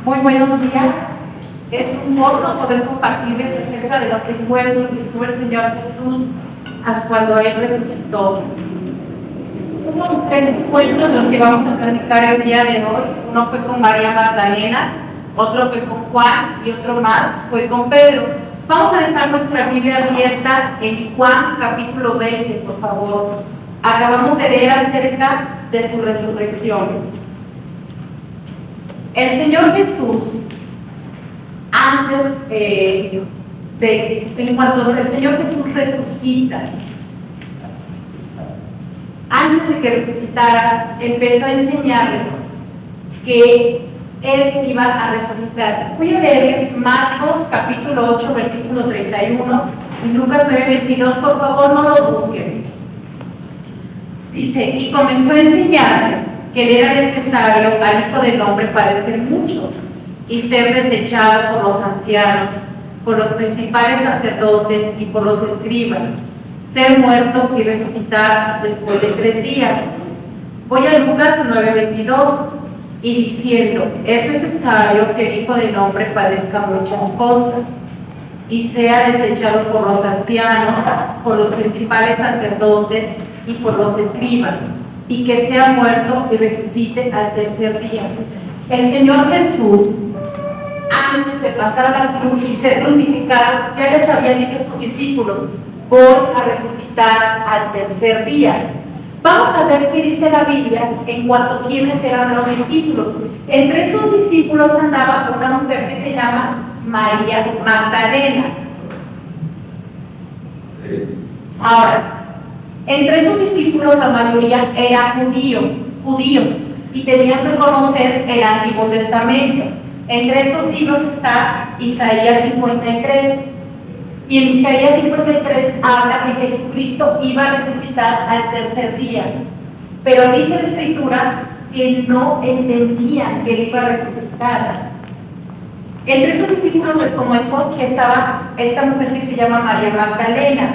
Muy buenos días. Es un gozo poder compartirles acerca de los encuentros que tuvo el Señor Jesús hasta cuando Él resucitó. Hubo tres encuentros de los que vamos a platicar el día de hoy. Uno fue con María Magdalena, otro fue con Juan y otro más fue con Pedro. Vamos a dejar nuestra Biblia abierta en Juan capítulo 20, por favor. Acabamos de leer acerca de su resurrección. El Señor Jesús, en cuanto el Señor Jesús resucita, antes de que resucitara, empezó a enseñarles que Él iba a resucitar. Voy a leerles Marcos capítulo 8, versículo 31 y Lucas 9, 22, por favor no lo busquen. Dice, y comenzó a enseñarles que le era necesario al Hijo del Hombre padecer mucho y ser desechado por los ancianos, por los principales sacerdotes y por los escribas, ser muerto y resucitar después de 3 días. Voy a Lucas 9:22 y diciendo, es necesario que el Hijo del Hombre padezca muchas cosas y sea desechado por los ancianos, por los principales sacerdotes y por los escribas, y que sea muerto y resucite al 3er día. El Señor Jesús, antes de pasar a la cruz y ser crucificado, ya les había dicho a sus discípulos, voy a resucitar al 3er día. Vamos a ver qué dice la Biblia en cuanto a quiénes eran los discípulos. Entre esos discípulos andaba una mujer que se llama María Magdalena. Ahora, entre esos discípulos la mayoría eran judíos y tenían que conocer el Antiguo Testamento. Entre esos libros está Isaías 53. Y en Isaías 53 habla que Jesucristo iba a resucitar al 3er día. Pero dice la Escritura que no entendían que Él iba a resucitar. Entre esos discípulos les conozco que estaba esta mujer que se llama María Magdalena.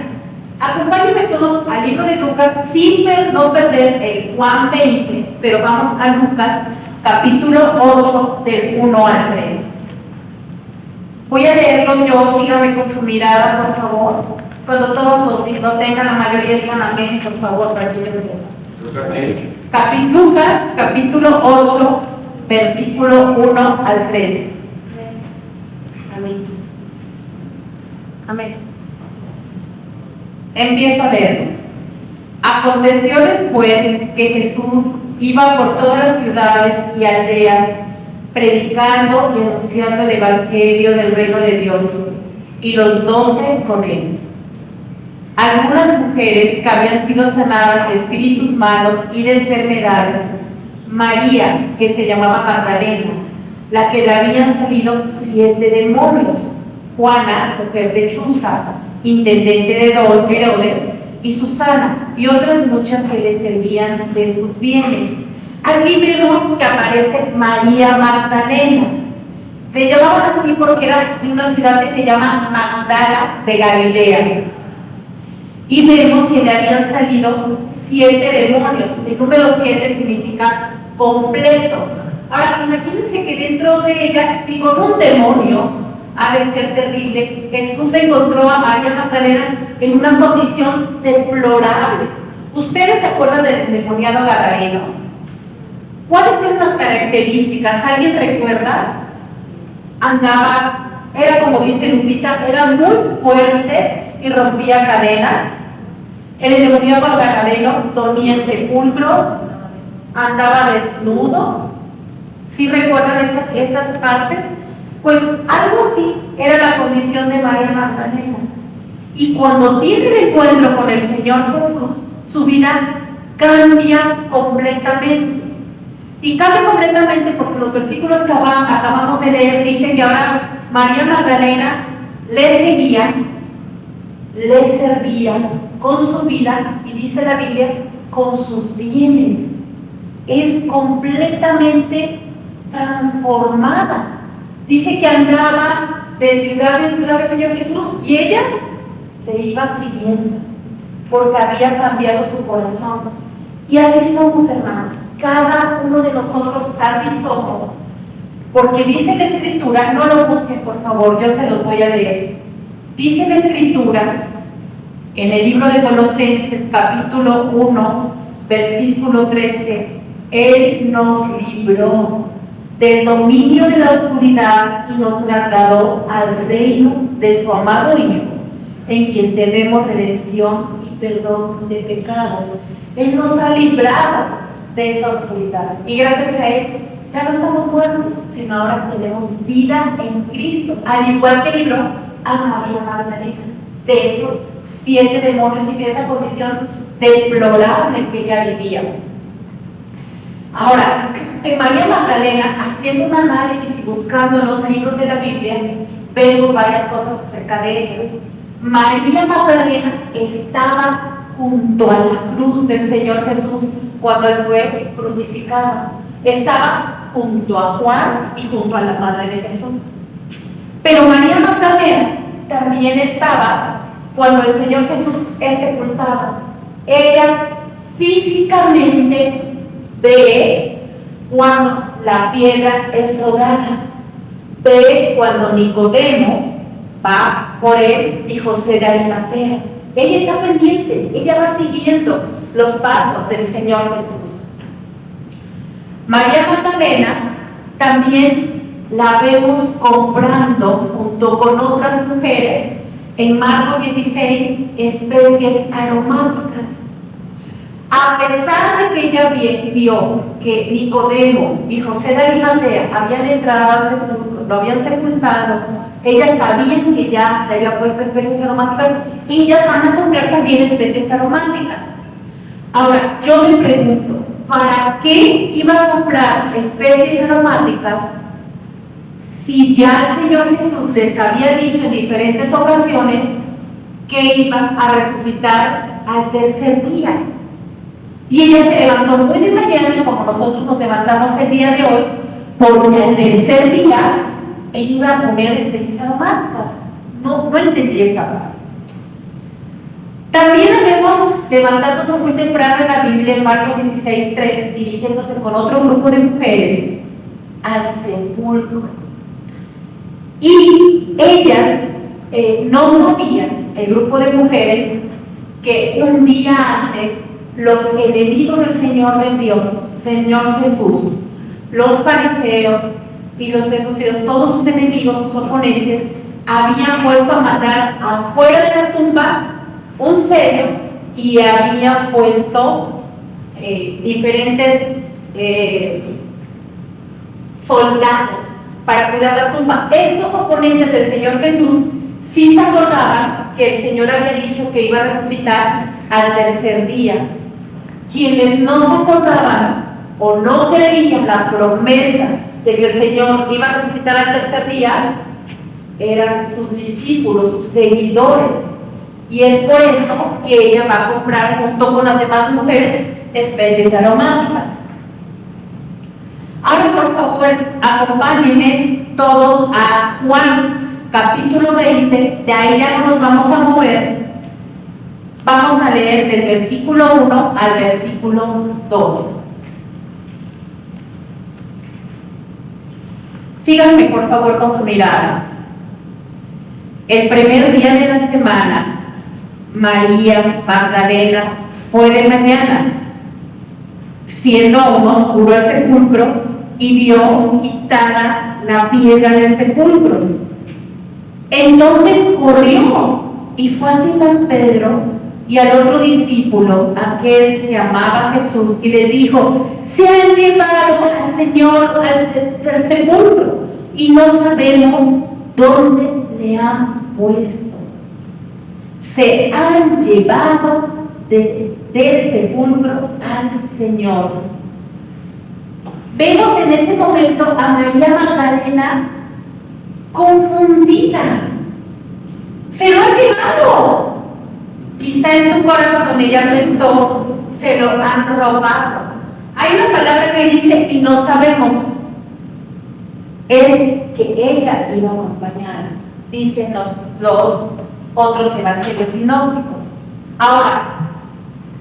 Acompáñenme todos al libro de Lucas sin no perder el Juan 20, pero vamos a Lucas capítulo 8 del 1 al 3. Voy a leerlo yo, síganme con su mirada, por favor. Cuando todos lo tengan, la mayoría digan amén, por favor, para que yo sepa. Lucas capítulo 8, versículo 1 al 3. Amén. Amén. Empiezo a leer. Aconteció después que Jesús iba por todas las ciudades y aldeas, predicando y anunciando el evangelio del reino de Dios, y los 12 con él. Algunas mujeres que habían sido sanadas de espíritus malos y de enfermedades, María, que se llamaba Magdalena, la que le habían salido 7 demonios, Juana, mujer de Chuza, intendente de Herodes, y Susana, y otras muchas que le servían de sus bienes. Aquí vemos que aparece María Magdalena. Le llamaban así porque era de una ciudad que se llama Magdala de Galilea. Y vemos que le habían salido 7 demonios. El número 7 significa completo. Ahora, imagínense que dentro de ella, si con un demonio ha de ser terrible, Jesús encontró a María Magdalena en una condición deplorable. ¿Ustedes se acuerdan del endemoniado gadareno? ¿Cuáles eran las características? ¿Alguien recuerda? Era como dice Lupita, era muy fuerte y rompía cadenas. El endemoniado gadareno dormía en sepulcros, andaba desnudo. ¿Sí recuerdan esas partes? Pues algo así era la condición de María Magdalena. Y cuando tiene el encuentro con el Señor Jesús, su vida cambia completamente. Y cambia completamente porque los versículos que acabamos de leer dicen que ahora María Magdalena le seguía, le servía con su vida, y dice la Biblia, con sus bienes. Es completamente transformada. Dice que andaba de ciudad en ciudad del Señor Jesús y ella le iba siguiendo porque había cambiado su corazón. Y así somos, hermanos. Cada uno de nosotros así somos. Porque dice la Escritura, no lo busquen por favor, yo se los voy a leer. Dice la Escritura en el libro de Colosenses, capítulo 1, versículo 13, Él nos libró del dominio de la oscuridad y nos trasladó al reino de su amado Hijo, en quien tenemos redención y perdón de pecados. Él nos ha librado de esa oscuridad y gracias a Él ya no estamos muertos, sino ahora tenemos vida en Cristo, al igual que libró a María Magdalena de esos 7 demonios y de esa condición deplorable que ella vivía. Ahora, en María Magdalena, haciendo un análisis y buscando en los libros de la Biblia, vemos varias cosas acerca de ella. María Magdalena estaba junto a la cruz del Señor Jesús cuando Él fue crucificado. Estaba junto a Juan y junto a la madre de Jesús. Pero María Magdalena también estaba cuando el Señor Jesús es sepultado. Ella físicamente ve cuando la piedra es rodada, ve cuando Nicodemo va por él y José de Arimatea. Ella está pendiente, ella va siguiendo los pasos del Señor Jesús. María Magdalena también la vemos comprando junto con otras mujeres en Marcos 16 especies aromáticas. A pesar de que ella vio que Nicodemo y José de Arimatea habían entrado al sepulcro, lo habían sepultado, ellas sabían que ya le había puesto especies aromáticas y ellas van a comprar también especies aromáticas. Ahora, yo me pregunto, ¿para qué iba a comprar especies aromáticas si ya el Señor Jesús les había dicho en diferentes ocasiones que iba a resucitar al tercer día? Y ella se levantó muy de mañana, como nosotros nos levantamos el día de hoy, porque al tercer día ella iba a poner especies aromáticas. No entendí esa parte. También la vemos levantándose muy temprano en la Biblia, en Marcos 16:3, dirigiéndose con otro grupo de mujeres al sepulcro. Y ellas no sabían, el grupo de mujeres, que un día antes los enemigos del Señor de Dios, Señor Jesús, los fariseos y los seducidos, todos sus enemigos, sus oponentes, habían puesto a matar afuera de la tumba un sello y habían puesto diferentes soldados para cuidar la tumba. Estos oponentes del Señor Jesús sí se acordaban que el Señor había dicho que iba a resucitar al tercer día. Quienes no se acordaban o no creían la promesa de que el Señor iba a resucitar al tercer día eran sus discípulos, sus seguidores. Y es por eso que ella va a comprar junto con las demás mujeres especies aromáticas. Ahora, por favor, acompáñenme todos a Juan, capítulo 20, de ahí ya no nos vamos a mover. Vamos a leer del versículo 1 al versículo 2. Síganme, por favor, con su mirada. El primer día de la semana, María Magdalena fue de mañana, siendo aún oscuro el sepulcro, y vio quitada la piedra del sepulcro. Entonces corrió y fue a Simón Pedro y al otro discípulo, aquel que amaba a Jesús, y le dijo: se han llevado al Señor al sepulcro y no sabemos dónde le han puesto. Se han llevado del sepulcro al Señor. Vemos en ese momento a María Magdalena confundida. Se lo han llevado. Quizá en su corazón ella pensó: se lo han robado. Hay una palabra que dice: y no sabemos. Es que ella iba acompañada, dicen los otros evangelios sinópticos. Ahora,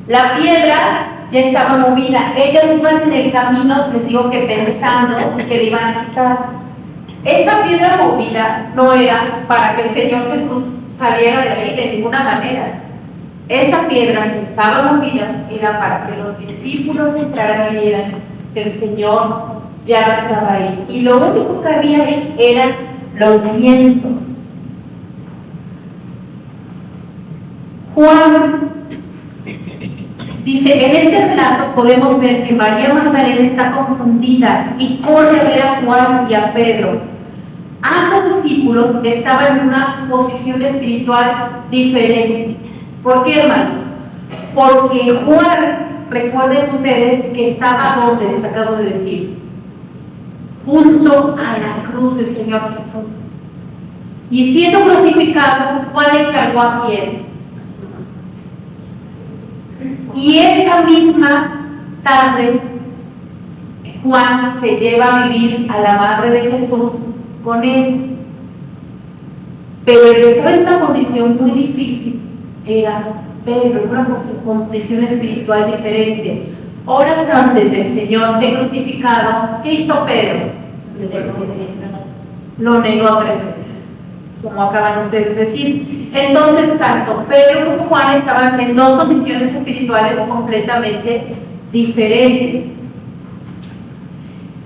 la piedra ya estaba movida. Ellas iban en el camino, les digo que pensando que le iban a quitar. Esa piedra movida no era para que el Señor Jesús saliera de ahí de ninguna manera. Esa piedra que estaba movida era para que los discípulos entraran y vieran que el Señor ya no estaba ahí. Y lo único que había ahí eran los lienzos. Juan dice, en este relato podemos ver que María Magdalena está confundida y corre a ver a Juan y a Pedro. Ambos discípulos estaban en una posición espiritual diferente. ¿Por qué, hermanos? Porque Juan, recuerden ustedes que estaba donde les acabo de decir, junto a la cruz del Señor Jesús. Y siendo crucificado, Juan encargó a quién. Y esa misma tarde, Juan se lleva a vivir a la madre de Jesús con él. Pero el que estaba en una condición muy difícil era Pedro, una condición espiritual diferente. Horas antes del Señor ser crucificado, ¿qué hizo Pedro? Lo negó 3 veces, como acaban ustedes de decir. Entonces, tanto Pedro como Juan estaban en 2 condiciones espirituales completamente diferentes.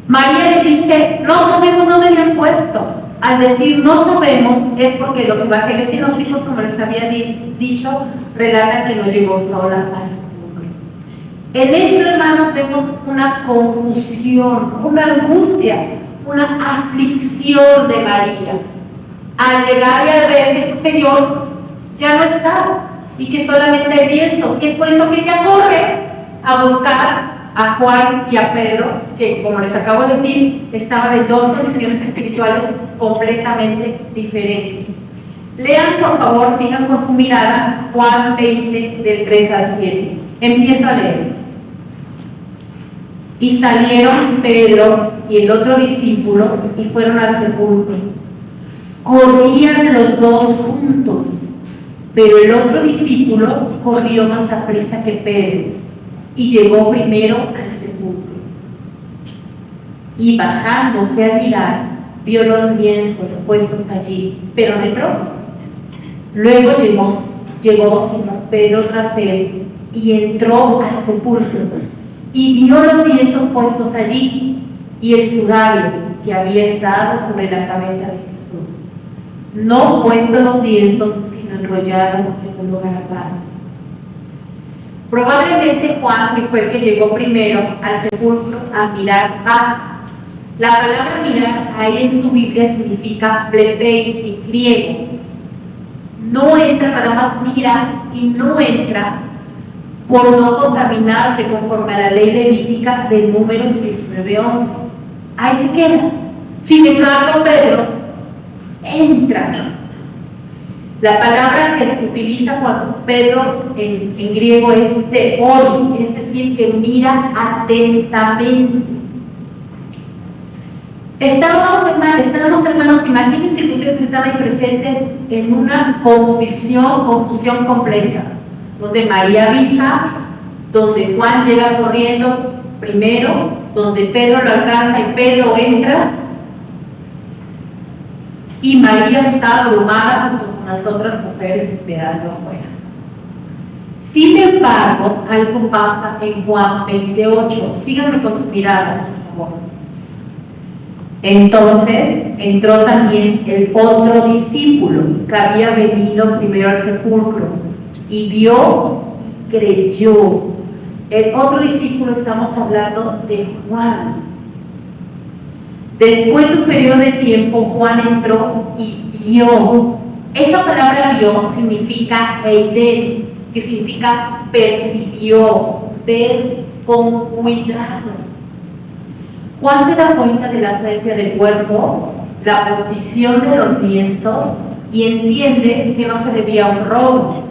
María le dice, no sabemos dónde le han puesto. Al decir no sabemos es porque los evangelios sinópticos, como les había dicho, relatan que no llegó sola a su sepulcro. En esto, hermanos, vemos una confusión, una angustia, una aflicción de María. Al llegar y al ver que su Señor ya no está y que solamente hay lienzos, y es por eso que ella corre a buscar a Juan y a Pedro, que como les acabo de decir, estaban en 2 condiciones espirituales completamente diferentes. Lean, por favor, sigan con su mirada Juan 20, del 3 al 7. Empieza a leer. Y salieron Pedro y el otro discípulo y fueron al sepulcro. Corrían los 2 juntos, pero el otro discípulo corrió más aprisa que Pedro y llegó primero al sepulcro. Y bajándose a mirar, vio los lienzos puestos allí, pero no entró. Luego llegó Simón Pedro tras él y entró al sepulcro y vio los lienzos puestos allí y el sudario que había estado sobre la cabeza de Jesús, no puestos los lienzos, sino enrollados en un lugar aparte. Probablemente Juan, que fue el que llegó primero al sepulcro a mirar, la palabra mirar ahí en su Biblia significa plebei en griego. No entra, nada más mira, y no entra por no contaminarse conforme a la ley levítica de Números 19:11. Ahí se queda. Sin embargo, Pedro entra. La palabra que utiliza cuando Pedro en griego es teoi, es decir, que mira atentamente. Estábamos, hermanos, imagínense que ustedes estaban presentes en una confusión completa, donde María avisa, donde Juan llega corriendo primero, donde Pedro lo alcanza y Pedro entra, y María está abrumada junto con las otras mujeres esperando afuera. Sin embargo, algo pasa en Juan 28. Síganme con su mirada, por favor. Entonces entró también el otro discípulo que había venido primero al sepulcro y vio y creyó. El otro discípulo, estamos hablando de Juan. Después de un periodo de tiempo, Juan entró y vio. Esa palabra vio significa eidén, que significa percibió, ver con cuidado. Juan se da cuenta de la ausencia del cuerpo, la posición de los lienzos, y entiende que no se debía a un robo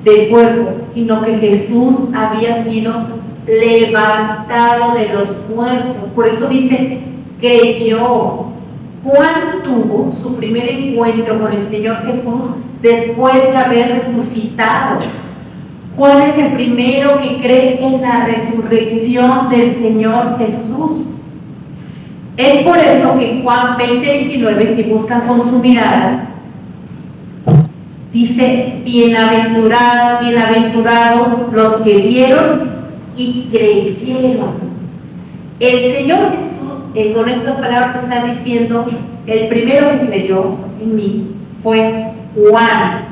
del cuerpo, sino que Jesús había sido levantado de los muertos. Por eso dice, creyó. Juan tuvo su primer encuentro con el Señor Jesús después de haber resucitado. Juan es el primero que cree en la resurrección del Señor Jesús. Es por eso que en Juan 20:29, si buscan con su mirada, dice: bienaventurados los que vieron y creyeron. El Señor Jesús, con estas palabras que está diciendo, el primero que creyó en mí fue Juan,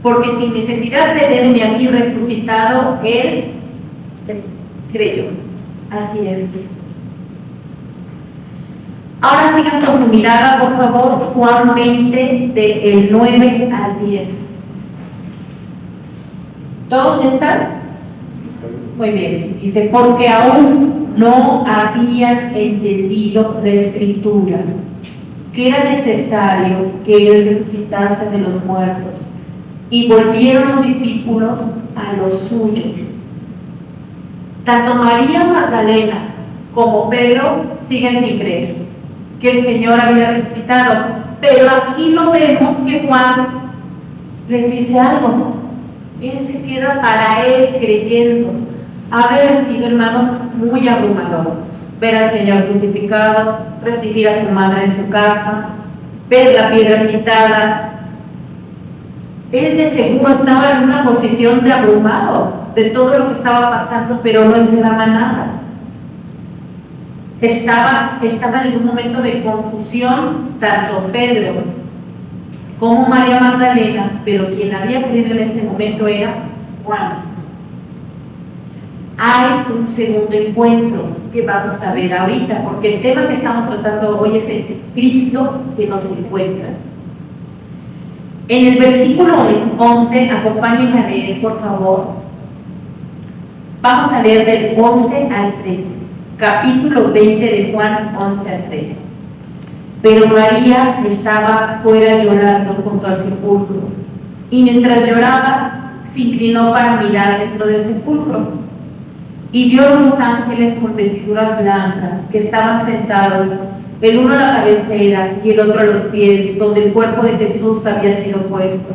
porque sin necesidad de verme aquí resucitado, él creyó. Así es. Ahora sigan con su mirada, por favor, Juan 20, del 9 al 10. ¿Todos ya están? Muy bien. Dice: porque aún no habían entendido la Escritura, que era necesario que Él resucitase de los muertos, y volvieron los discípulos a los suyos. Tanto María Magdalena como Pedro siguen sin creer que el Señor había resucitado, pero aquí no vemos que Juan les dice algo. Él se queda para él creyendo. Haber sido, hermanos, muy abrumador ver al Señor crucificado, recibir a su madre en su casa, ver la piedra quitada. Él de seguro estaba en una posición de abrumado de todo lo que estaba pasando, pero no esperaba nada. Estaba en un momento de confusión, tanto Pedro como María Magdalena, pero quien había creído en ese momento era Juan. Hay un segundo encuentro que vamos a ver ahorita, porque el tema que estamos tratando hoy es el Cristo que nos encuentra. En el versículo 11, acompáñenme a leer, por favor. Vamos a leer del 11 al 13, capítulo 20 de Juan, 11 al 13. Pero María estaba fuera llorando junto al sepulcro, y mientras lloraba, se inclinó para mirar dentro del sepulcro, y vio unos ángeles con vestiduras blancas que estaban sentados, el uno a la cabecera y el otro a los pies, donde el cuerpo de Jesús había sido puesto.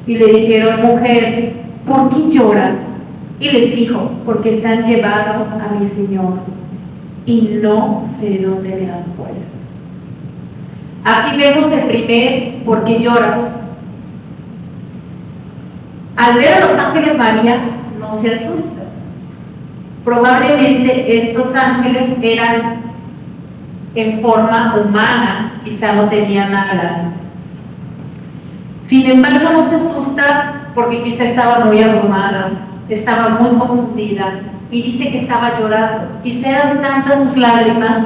Y le dijeron: mujer, ¿por qué lloras? Y les dijo: porque se han llevado a mi Señor, y no sé dónde le han puesto. Aquí vemos el primer ¿por qué lloras? Al ver a los ángeles, María no se asusta. Probablemente estos ángeles eran en forma humana, quizá no tenían alas. Sin embargo, no se asusta porque quizá estaba muy abrumada, estaba muy confundida, y dice que estaba llorando. Quizá eran tantas sus lágrimas.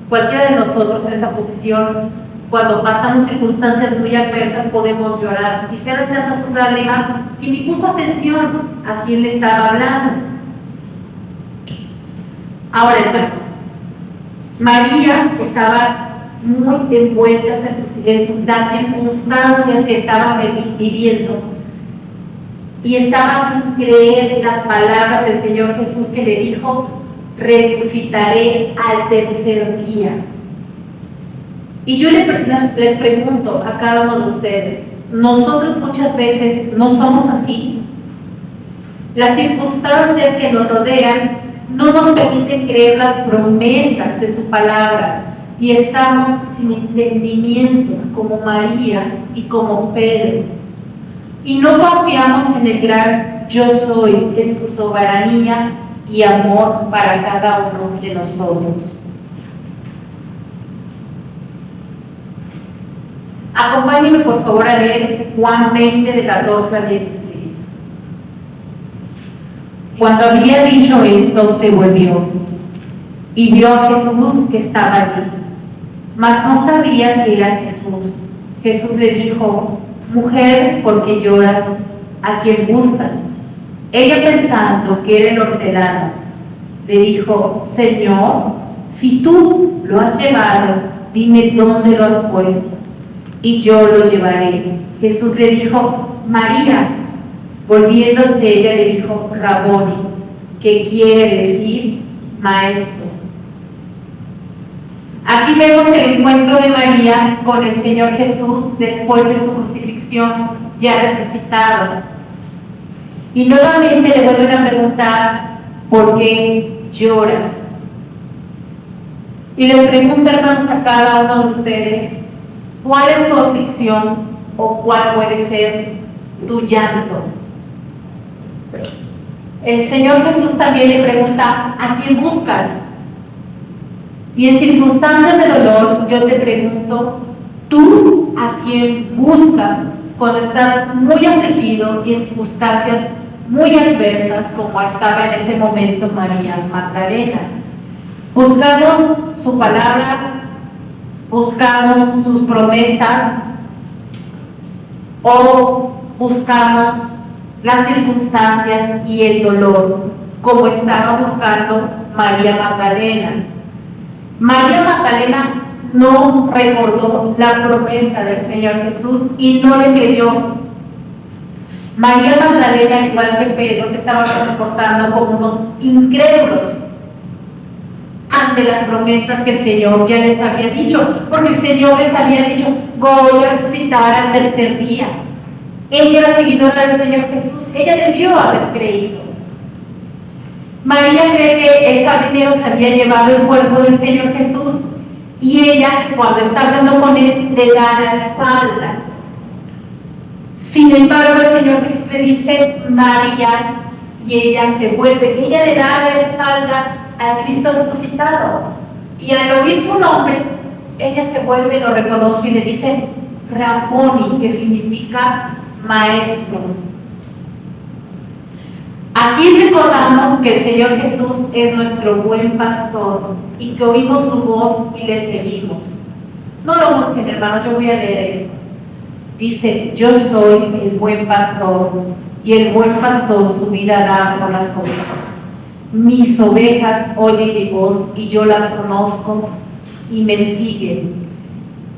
Cualquiera de nosotros en esa posición, cuando pasamos circunstancias muy adversas, podemos llorar. Quizá eran tantas sus lágrimas y ni puso atención a quién le estaba hablando. Ahora, hermanos, María estaba muy envuelta en las circunstancias que estaba viviendo, y estaba sin creer las palabras del Señor Jesús, que le dijo: resucitaré al tercer día. Y yo les pregunto a cada uno de ustedes, nosotros muchas veces no somos así. Las circunstancias que nos rodean no nos permiten creer las promesas de su palabra, y estamos sin entendimiento, como María y como Pedro, y no confiamos en el gran yo soy, en su soberanía y amor para cada uno de nosotros. Acompáñenme por favor a leer Juan 20 de 14 a 16. Cuando había dicho esto, se volvió y vio a Jesús que estaba allí, mas no sabía que era Jesús. Jesús le dijo: mujer, ¿por qué lloras? ¿A quién buscas? Ella, pensando que era el hortelano, le dijo: Señor, si tú lo has llevado, dime dónde lo has puesto, y yo lo llevaré. Jesús le dijo: María. Volviéndose ella le dijo: Raboni, que quiere decir maestro. Aquí vemos el encuentro de María con el Señor Jesús después de su crucifixión, ya resucitado. Y nuevamente le vuelven a preguntar: ¿por qué lloras? Y les pregunto, hermanos, a cada uno de ustedes, ¿cuál es tu aflicción o cuál puede ser tu llanto? El Señor Jesús también le pregunta, ¿a quién buscas? Y en circunstancias de dolor, yo te pregunto, ¿tú a quién buscas cuando estás muy afligido y en circunstancias muy adversas, como estaba en ese momento María Magdalena? Buscamos su palabra, buscamos sus promesas o buscamos las circunstancias y el dolor, como estaba buscando María Magdalena. María Magdalena no recordó la promesa del Señor Jesús y no le creyó. María Magdalena, igual que Pedro, se estaba comportando como unos incrédulos ante las promesas que el Señor ya les había dicho, porque el Señor les había dicho, voy a resucitar al tercer día. Ella era seguidora del Señor Jesús, ella debió haber creído. María cree que el jardinero se había llevado el cuerpo del Señor Jesús y ella, cuando está hablando con él, le da la espalda. Sin embargo, el Señor Jesús le dice María y ella se vuelve, ella le da la espalda a Cristo resucitado y al oír su nombre, ella se vuelve, lo reconoce y le dice Raboni, que significa maestro. Aquí recordamos que el Señor Jesús es nuestro buen pastor y que oímos su voz y le seguimos. No lo busquen, hermanos, yo voy a leer esto. Dice, yo soy el buen pastor y el buen pastor su vida da por las ovejas. Mis ovejas oyen mi voz y yo las conozco y me siguen.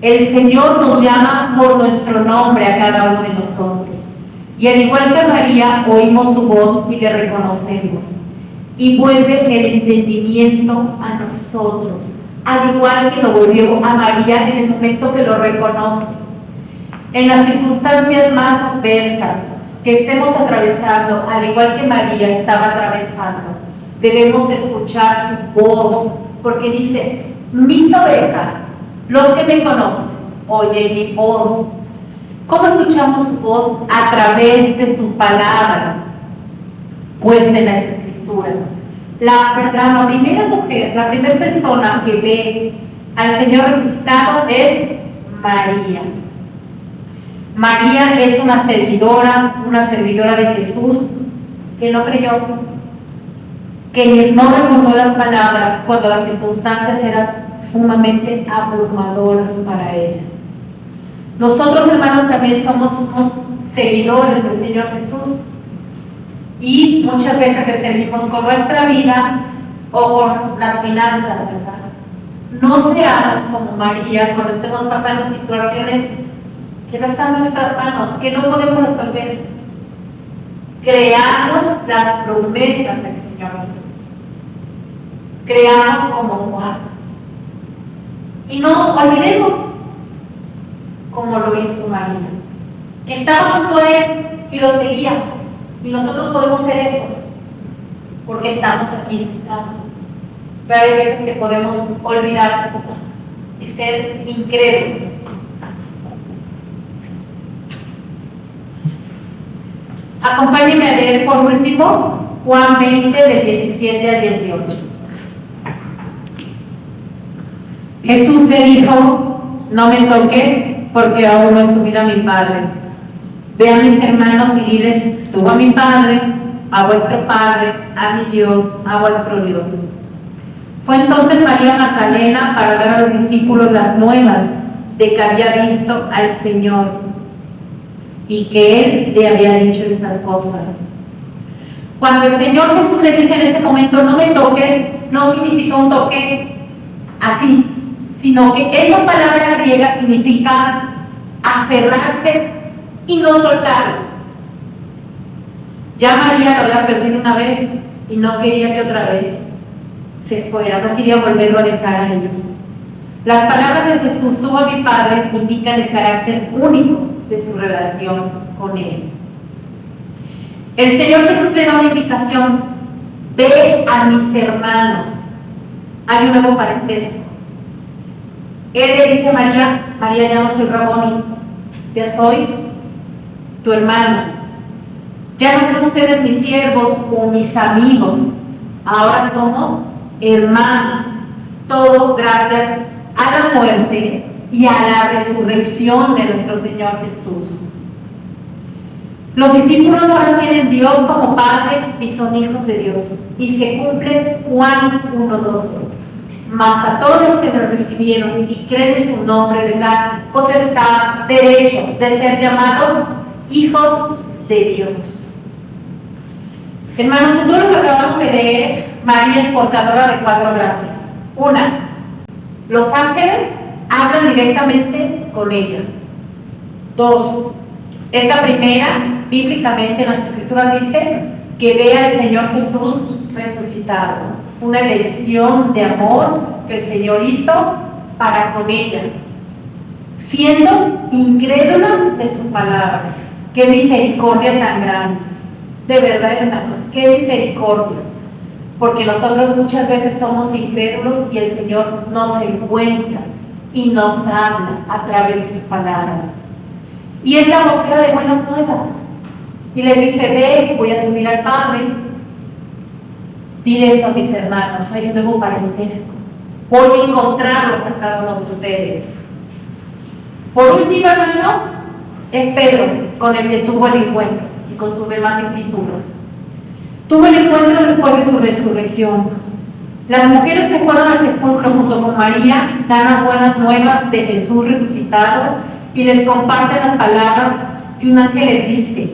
El Señor nos llama por nuestro nombre a cada uno de nosotros. Y al igual que María, oímos su voz y le reconocemos. Y vuelve el entendimiento a nosotros, al igual que lo volvió a María en el momento que lo reconoce. En las circunstancias más adversas que estemos atravesando, al igual que María estaba atravesando, debemos escuchar su voz, porque dice, mis ovejas, los que me conocen, oyen mi voz. ¿Cómo escuchamos su voz? A través de su palabra, puesta en la Escritura. La primera mujer, la primera persona que ve al Señor resucitado es María. María es una servidora de Jesús, que no creyó, que no recordó las palabras cuando las circunstancias eran sumamente abrumadoras para ella. Nosotros, hermanos, también somos unos seguidores del Señor Jesús y muchas veces le servimos con nuestra vida o con las finanzas, ¿verdad? No seamos como María cuando estemos pasando situaciones que no están en nuestras manos, que no podemos resolver. Creamos las promesas del Señor Jesús. Creamos como Juan. Y no olvidemos como lo hizo María, que estaba junto a él y lo seguía. Y nosotros podemos ser esos, porque estamos aquí sentados. Pero hay veces que podemos olvidarse y ser incrédulos. Acompáñenme a leer por último Juan 20, del 17 al 18. Jesús le dijo, no me toques, porque aún no he subido a mi Padre. Ve a mis hermanos y diles, subo a mi Padre, a vuestro Padre, a mi Dios, a vuestro Dios. Fue entonces María Magdalena para dar a los discípulos las nuevas de que había visto al Señor y que Él le había dicho estas cosas. Cuando el Señor Jesús le dice en ese momento, no me toques, no significa un toque así, sino que esa palabra griega significa aferrarse y no soltar. Ya María lo había perdido una vez y no quería que otra vez se fuera, no quería volverlo a dejar a él. Las palabras de Jesús, subo a mi Padre, indican el carácter único de su relación con Él. El Señor Jesús le da una invitación, ve a mis hermanos. Hay un nuevo parentesco. Él le dice a María: María, ya no soy Raboni, ya soy tu hermano. Ya no son ustedes mis siervos o mis amigos, ahora somos hermanos. Todo gracias a la muerte y a la resurrección de nuestro Señor Jesús. Los discípulos ahora tienen Dios como Padre y son hijos de Dios. Y se cumple Juan 1:12. Mas a todos los que lo recibieron y creen en su nombre les da potestad, derecho de ser llamados hijos de Dios. Hermanos, en todo lo que acabamos de leer, María es portadora de 4 gracias. Una, los ángeles hablan directamente con ella. 2, esta primera, bíblicamente en las Escrituras dice que ve al Señor Jesús resucitado. Una elección de amor que el Señor hizo para con ella, siendo incrédula de su palabra. ¡Qué misericordia tan grande! De verdad, hermanos, qué misericordia. Porque nosotros muchas veces somos incrédulos y el Señor nos encuentra y nos habla a través de su palabra. Y es la búsqueda de buenas nuevas. Y les dice: ve, voy a subir al Padre. Dile eso a mis hermanos, hay un nuevo parentesco. Voy a encontrarlos a cada uno de ustedes. Por último, hermanos, es Pedro con el que tuvo el encuentro y con sus demás discípulos. Tuvo el encuentro después de su resurrección. Las mujeres que fueron al sepulcro junto con María dan las buenas nuevas de Jesús resucitado y les comparten las palabras que un ángel les dice.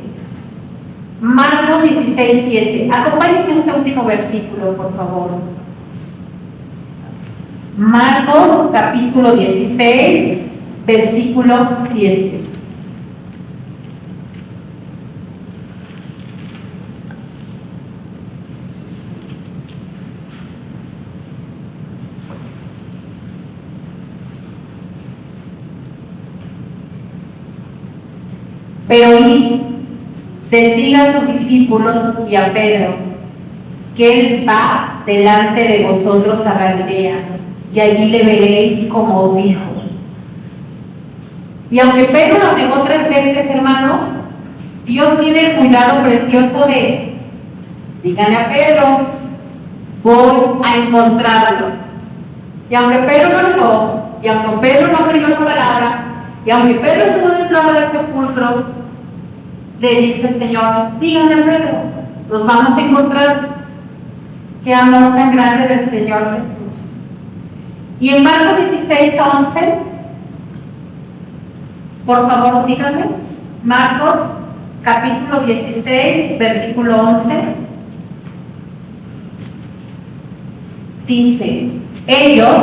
Marcos 16:7. Acompáñenme este último versículo, por favor. Marcos capítulo 16, versículo 7. Pero decid a sus discípulos y a Pedro que él va delante de vosotros a Galilea, y allí le veréis como os dijo. Y aunque Pedro lo negó 3 veces, hermanos, Dios tiene el cuidado precioso de: díganle a Pedro, voy a encontrarlo. Y aunque Pedro no negó, y aunque Pedro no creyó su palabra, y aunque Pedro estuvo dentro del sepulcro, le dice el Señor: díganle a Pedro, nos vamos a encontrar. Qué amor tan grande del Señor Jesús. Y en Marcos 16:11, por favor síganme. Marcos capítulo 16, versículo 11, dice: ellos,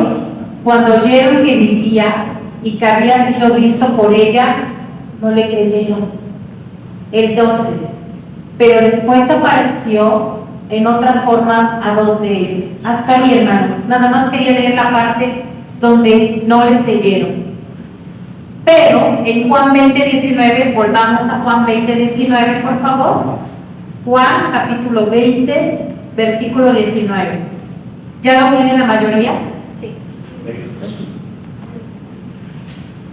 cuando oyeron que vivía y que había sido visto por ella, no le creyeron. El 12, pero después apareció en otra forma a 2 de ellos. Hasta ahí, hermanos, nada más quería leer la parte donde no les creyeron. Pero en Juan 20:19, volvamos a Juan 20:19, por favor. Juan capítulo 20, versículo 19. ¿Ya lo tienen la mayoría? Sí.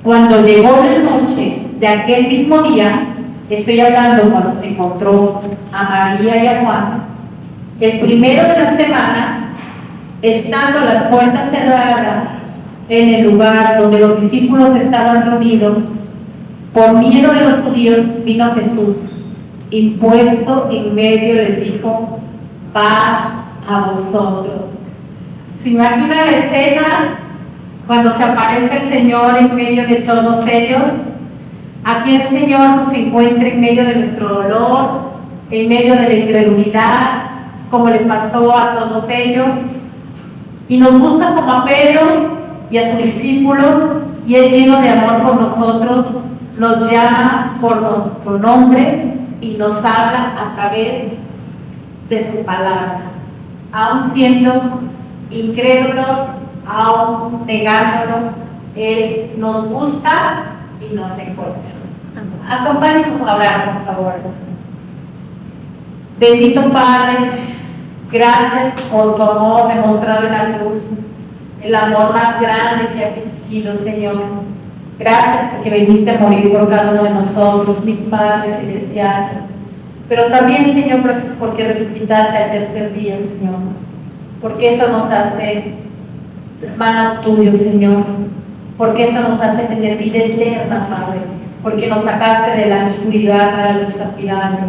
Cuando llegó la noche de aquel mismo día, estoy hablando cuando se encontró a María y a Juan, el primero de la semana, estando las puertas cerradas en el lugar donde los discípulos estaban reunidos, por miedo de los judíos, vino Jesús, impuesto en medio, les dijo: paz a vosotros. ¿Se imagina la escena cuando se aparece el Señor en medio de todos ellos? Aquí el Señor nos encuentra en medio de nuestro dolor, en medio de la incredulidad, como le pasó a todos ellos, y nos busca como a Pedro y a sus discípulos, y es lleno de amor por nosotros, nos llama por nuestro nombre y nos habla a través de su palabra, aun siendo incrédulos, aun negándolo, Él nos busca y nos encuentra. Acompáñenos a orar, por favor. Bendito Padre, gracias por tu amor demostrado en la cruz. el amor más grande que ha existido, Señor. Gracias porque viniste a morir por cada uno de nosotros, mi Padre Celestial. Pero también, Señor, gracias porque resucitaste al tercer día, Señor. Porque eso nos hace hermanos tuyos, Señor. Porque eso nos hace tener vida eterna, Padre. Porque nos sacaste de la oscuridad a la luz admirable.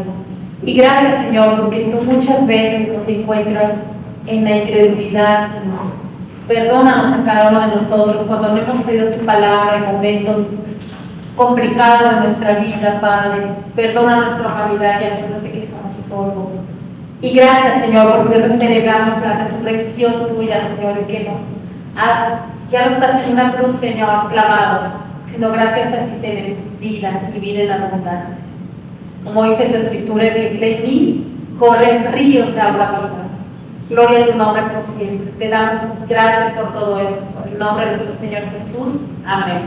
Y gracias, Señor, porque tú muchas veces nos encuentras en la incredulidad, Señor. Perdónanos a cada uno de nosotros cuando no hemos oído tu palabra en momentos complicados de nuestra vida, Padre. Perdona nuestra humanidad y acuérdate que somos polvo. Y gracias, Señor, porque hoy celebramos la resurrección tuya, Señor, y que ya no estás en una cruz, Señor, clavado, sino gracias a ti tenemos vida y vida en abundancia. Como dice tu escritura, de mí corren ríos de agua viva. Gloria a tu nombre por siempre. Te damos gracias por todo esto. En el nombre de nuestro Señor Jesús. Amén.